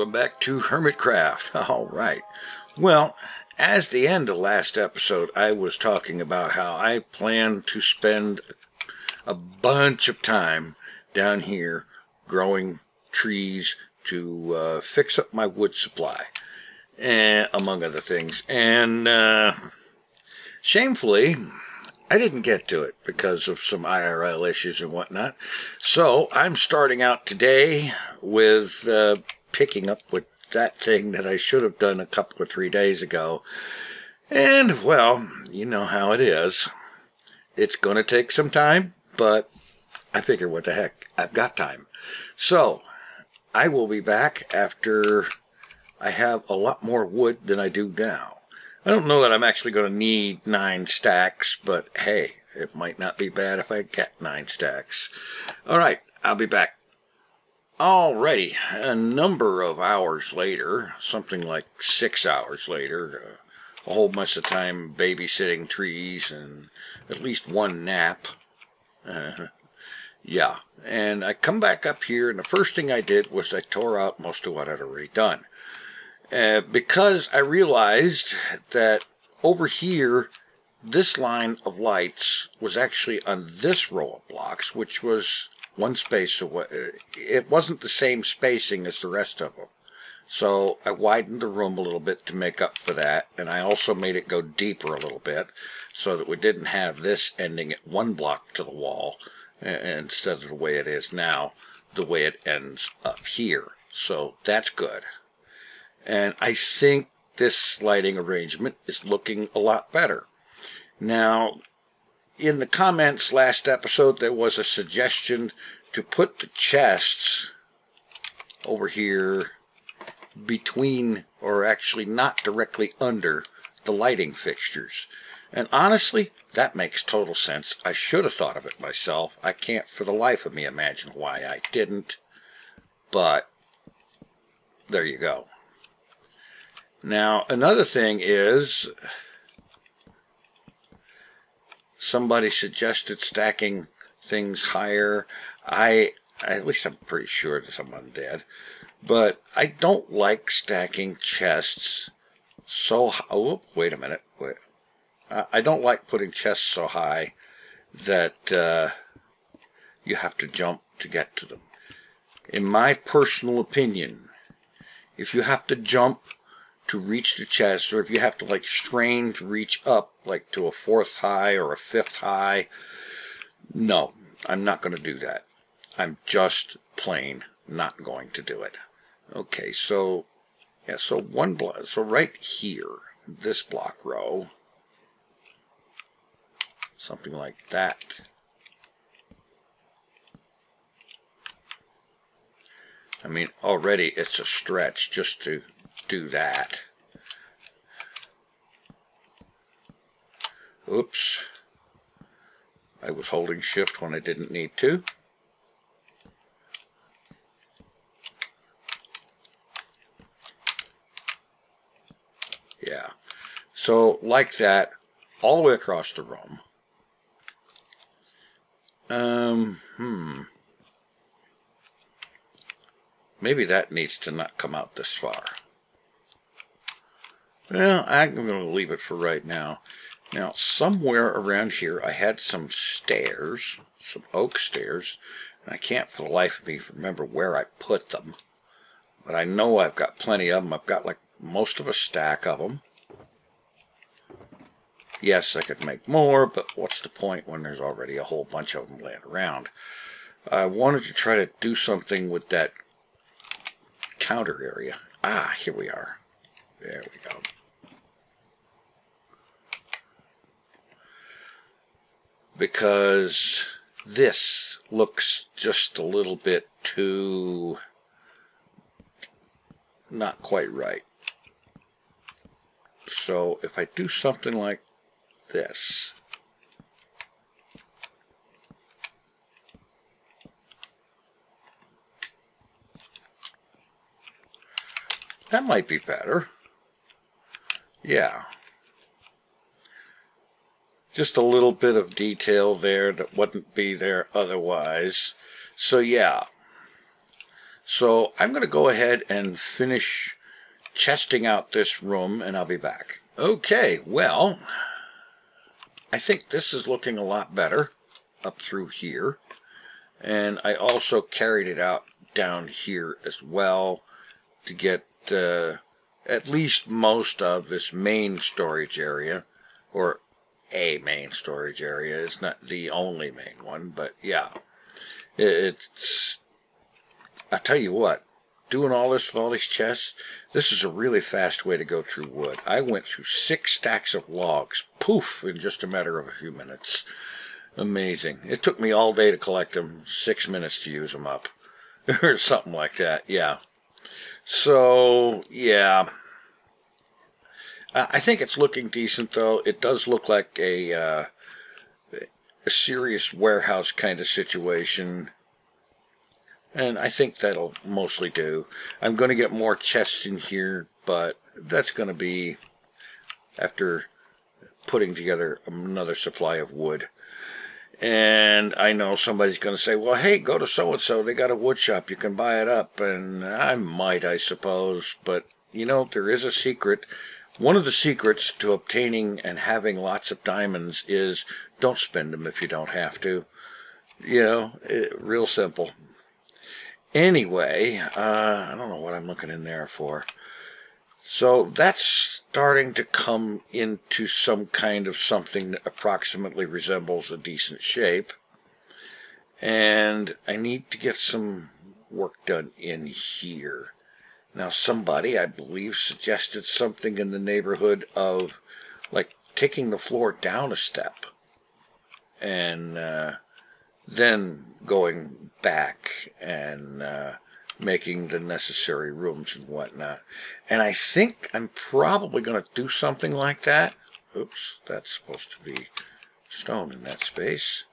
welcome back to Hermitcraft. Alright, well, as the end of last episode, I was talking about how I plan to spend a bunch of time down here growing trees to fix up my wood supply, among other things. And shamefully, I didn't get to it because of some IRL issues and whatnot. So I'm starting out today with picking up with that thing that I should have done a couple or 3 days ago. And, well, you know how it is. It's going to take some time, but I figure, what the heck, I've got time. So I will be back after I have a lot more wood than I do now. I don't know that I'm actually going to need 9 stacks, but hey, it might not be bad if I get 9 stacks. Alright, I'll be back. Alrighty, a number of hours later, something like 6 hours later, a whole bunch of time babysitting trees and at least one nap. Yeah, and I come back up here, and the first thing I did was I tore out most of what I'd already done. Because I realized that over here, this line of lights was actually on this row of blocks, which was one space away. It wasn't the same spacing as the rest of them. So I widened the room a little bit to make up for that, and I also made it go deeper a little bit so that we didn't have this ending at one block to the wall instead of the way it is now, the way it ends up here. So that's good. And I think this lighting arrangement is looking a lot better. Now, in the comments last episode, there was a suggestion to put the chests over here between, or actually not directly under, the lighting fixtures. And honestly, that makes total sense. I should have thought of it myself. I can't for the life of me imagine why I didn't. But there you go. Now, another thing is, somebody suggested stacking things higher. At least I'm pretty sure that someone did. But I don't like stacking chests so high. Oh, wait a minute. Wait. I don't like putting chests so high that you have to jump to get to them. In my personal opinion, if you have to jump to reach the chest, or if you have to like strain to reach up like to a 4th high or a 5th high, no, I'm not going to do that. I'm just plain not going to do it. Okay, so yeah, so one block, so right here, this block row, something like that. I mean, already it's a stretch just to do that. Oops. I was holding shift when I didn't need to. Yeah. So, like that, all the way across the room. Maybe that needs to not come out this far. Well, I'm going to leave it for right now. Now, somewhere around here, I had some stairs, some oak stairs, and I can't for the life of me remember where I put them. But I know I've got plenty of them. I've got like most of a stack of them. Yes, I could make more, but what's the point when there's already a whole bunch of them laying around? I wanted to try to do something with that counter area. Ah, here we are. There we go. Because this looks just a little bit too not quite right. So if I do something like this, that might be better. Yeah. Just a little bit of detail there that wouldn't be there otherwise. So yeah. So I'm going to go ahead and finish chesting out this room, and I'll be back. Okay, well, I think this is looking a lot better up through here. And I also carried it out down here as well to get at least most of this main storage area, or a main storage area. It's not the only main one, but yeah. It's, I'll tell you what, doing all this with all these chests, this is a really fast way to go through wood. I went through 6 stacks of logs, poof, in just a matter of a few minutes. Amazing. It took me all day to collect them, 6 minutes to use them up. Or something like that, yeah. So, yeah. I think it's looking decent, though. It does look like a serious warehouse kind of situation. And I think that'll mostly do. I'm going to get more chests in here, but that's going to be after putting together another supply of wood. And I know somebody's going to say, well, hey, go to so-and-so. They got a wood shop. You can buy it up. And I might, I suppose. But, you know, there is a secret. One of the secrets to obtaining and having lots of diamonds is don't spend them if you don't have to. You know, real simple. Anyway, I don't know what I'm looking in there for. So that's starting to come into some kind of something that approximately resembles a decent shape. And I need to get some work done in here. Now somebody, I believe, suggested something in the neighborhood of like taking the floor down a step and then going back and making the necessary rooms and whatnot. And I think I'm probably going to do something like that. Oops, that's supposed to be stone in that space.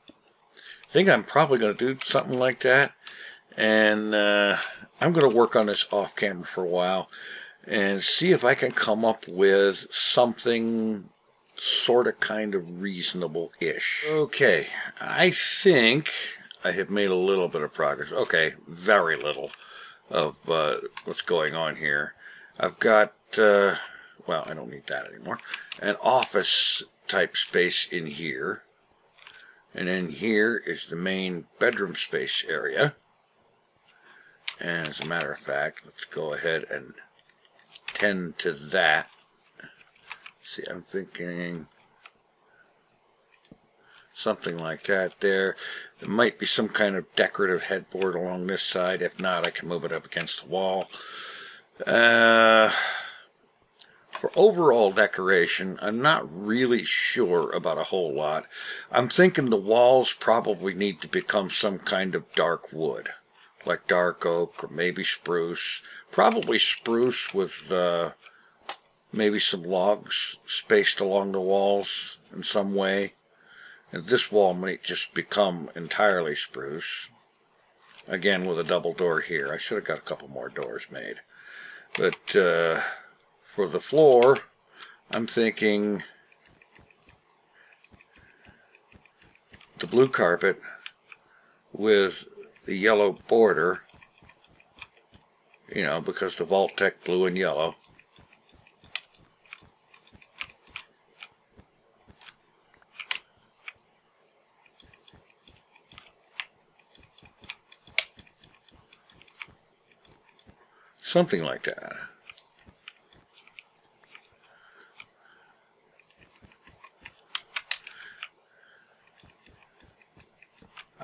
I think I'm probably going to do something like that. And I'm going to work on this off camera for a while and see if I can come up with something sort of kind of reasonable-ish. Okay, I think I have made a little bit of progress. Okay, very little of what's going on here. I've got, well, I don't need that anymore, an office type space in here. And then here is the main bedroom space area. And as a matter of fact, let's go ahead and tend to that. See, I'm thinking something like that there. There might be some kind of decorative headboard along this side. If not, I can move it up against the wall. For overall decoration, I'm not really sure about a whole lot. I'm thinking the walls probably need to become some kind of dark wood, like dark oak or maybe spruce. Probably spruce with maybe some logs spaced along the walls in some way. And this wall might just become entirely spruce. Again, with a double door here. I should have got a couple more doors made. But for the floor, I'm thinking the blue carpet with the yellow border, you know, because the Vault-Tec blue and yellow. Something like that.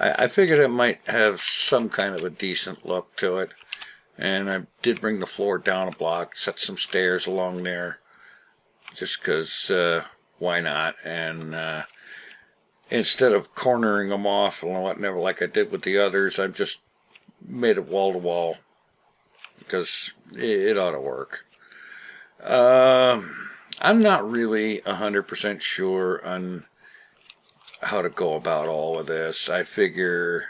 I figured it might have some kind of a decent look to it. And I did bring the floor down a block, set some stairs along there, just because why not? And instead of cornering them off and whatever like I did with the others, I've just made it wall to wall because it ought to work. I'm not really 100% sure on how to go about all of this. I figure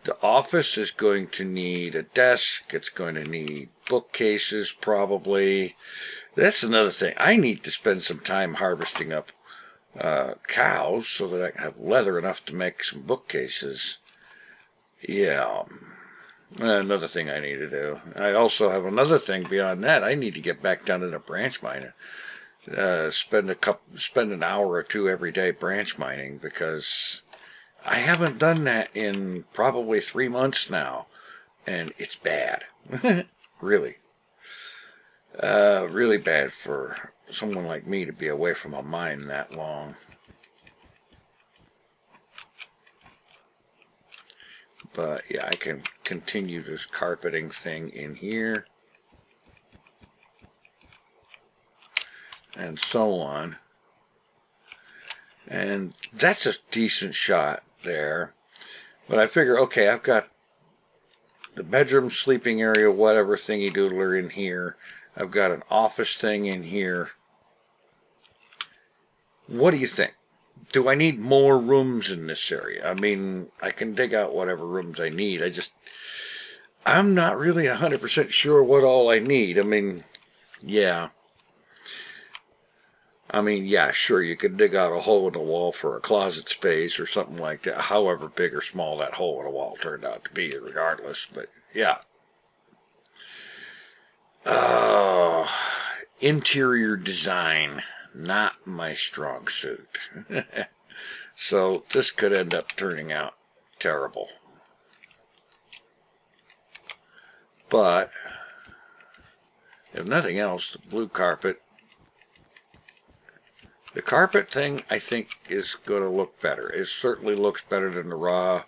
the office is going to need a desk. It's going to need bookcases, probably. That's another thing. I need to spend some time harvesting up cows so that I can have leather enough to make some bookcases. Yeah. Another thing I need to do. I also have another thing beyond that. I need to get back down to the branch mining. Spend an hour or two every day branch mining, because I haven't done that in probably 3 months now, and it's bad. Really. Really bad for someone like me to be away from a mine that long. But yeah, I can continue this carpeting thing in here, and so on. And that's a decent shot there. But I figure, okay, I've got the bedroom, sleeping area, whatever thingy doodler in here. I've got an office thing in here. What do you think? Do I need more rooms in this area? I mean, I can dig out whatever rooms I need. I'm not really 100% sure what all I need. I mean, yeah. Sure, you could dig out a hole in the wall for a closet space or something like that, however big or small that hole in the wall turned out to be, regardless. But, yeah. Interior design. Not my strong suit. So this could end up turning out terrible. But if nothing else, the blue carpet, the carpet thing, I think is going to look better. It certainly looks better than the raw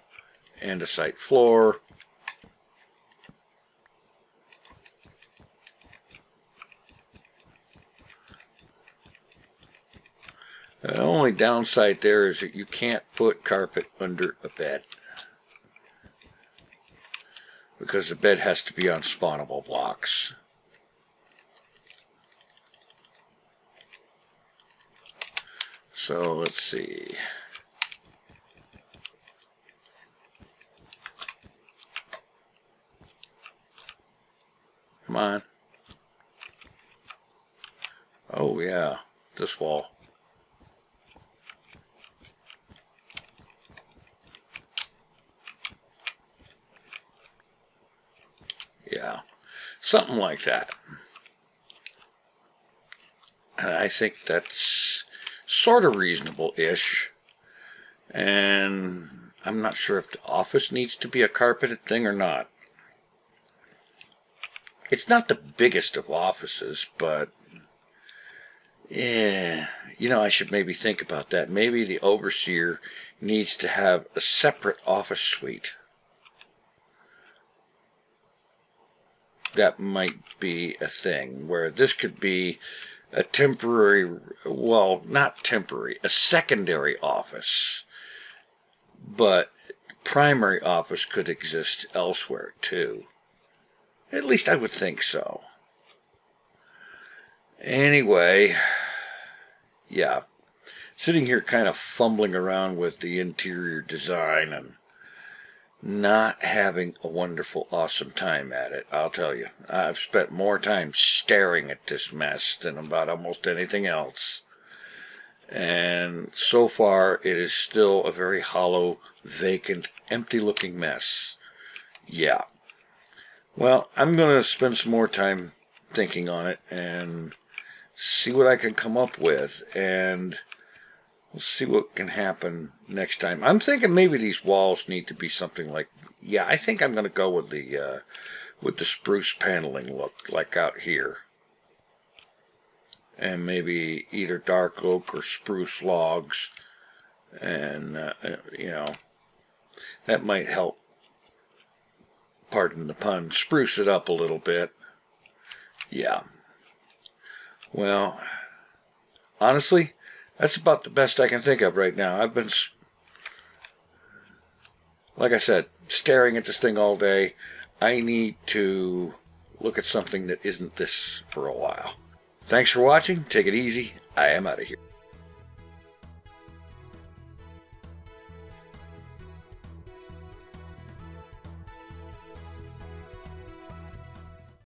andesite floor. The only downside there is that you can't put carpet under a bed, because the bed has to be on spawnable blocks. So let's see. Come on. Oh yeah, this wall. Yeah, something like that. And I think that's sort of reasonable-ish. And I'm not sure if the office needs to be a carpeted thing or not. It's not the biggest of offices, but yeah, I should maybe think about that. Maybe the overseer needs to have a separate office suite. That might be a thing, where this could be a temporary, well, not temporary, a secondary office, but primary office could exist elsewhere too. At least I would think so. Anyway, yeah, sitting here kind of fumbling around with the interior design and not having a wonderful, awesome time at it, I'll tell you. I've spent more time staring at this mess than about almost anything else. And so far, it is still a very hollow, vacant, empty-looking mess. Yeah. Well, I'm going to spend some more time thinking on it and see what I can come up with. And we'll see what can happen next time. I'm thinking maybe these walls need to be something like, yeah, I think I'm going to go with the spruce paneling look, like out here. And maybe either dark oak or spruce logs. And, that might help, pardon the pun, spruce it up a little bit. Yeah. Well, honestly, that's about the best I can think of right now. I've been, like I said, staring at this thing all day. I need to look at something that isn't this for a while. Thanks for watching. Take it easy. I am out of here.